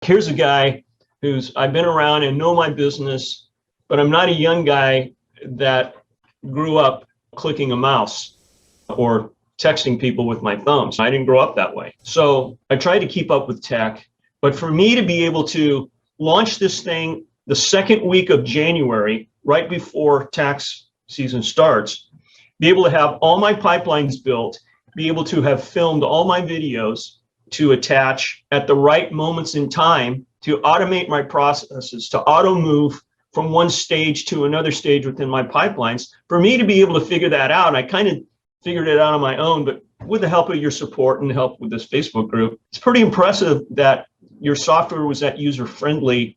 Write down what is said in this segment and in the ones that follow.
Here's a guy I've been around and know my business, but I'm not a young guy that grew up clicking a mouse or texting people with my thumbs. I didn't grow up that way. So I tried to keep up with tech, but for me to be able to launch this thing the second week of January, right before tax season starts, be able to have all my pipelines built, be able to have filmed all my videos to attach at the right moments in time, to automate my processes, to auto move from one stage to another stage within my pipelines. For me to be able to figure that out, I kind of figured it out on my own, but with the help of your support and help with this Facebook group, it's pretty impressive that your software was that user-friendly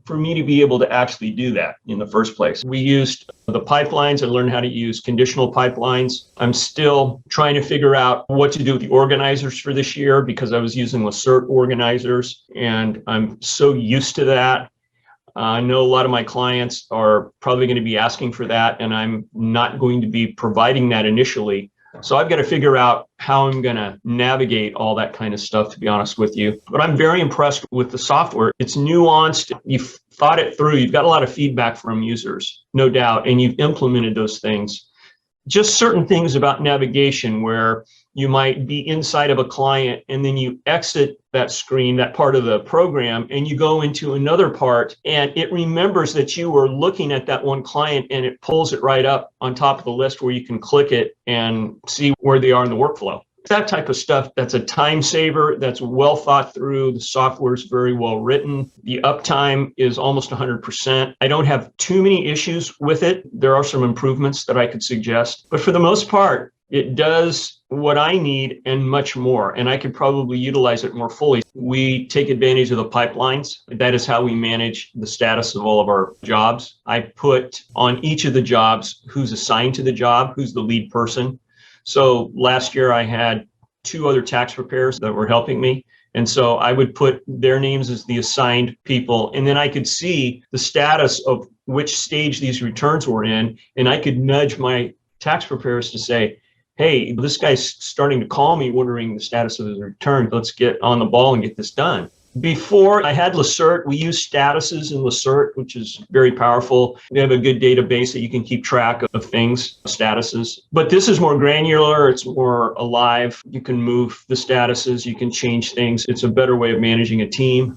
for me to be able to actually do that in the first place. We used the pipelines. I learned how to use conditional pipelines. I'm still trying to figure out what to do with the organizers for this year because I was using Lacert organizers, and I'm so used to that. I know a lot of my clients are probably going to be asking for that, and I'm not going to be providing that initially. So I've got to figure out how I'm going to navigate all that kind of stuff, to be honest with you. But I'm very impressed with the software. It's nuanced. You've thought it through. You've got a lot of feedback from users, no doubt, and you've implemented those things. Just certain things about navigation where you might be inside of a client and then you exit that screen, that part of the program, and you go into another part, and it remembers that you were looking at that one client, and it pulls it right up on top of the list where you can click it and see where they are in the workflow. That type of stuff, that's a time saver, that's well thought through. The software is very well written. The uptime is almost 100%. I don't have too many issues with it. There are some improvements that I could suggest, but for the most part, it does what I need and much more, and I could probably utilize it more fully. We take advantage of the pipelines. That is how we manage the status of all of our jobs. I put on each of the jobs who's assigned to the job, who's the lead person. So last year I had 2 other tax preparers that were helping me. And so I would put their names as the assigned people, and then I could see the status of which stage these returns were in, and I could nudge my tax preparers to say, hey, this guy's starting to call me wondering the status of his return. Let's get on the ball and get this done. Before I had Lacert, we used statuses in Lacert, which is very powerful. We have a good database that you can keep track of things, statuses. But this is more granular. It's more alive. You can move the statuses. You can change things. It's a better way of managing a team.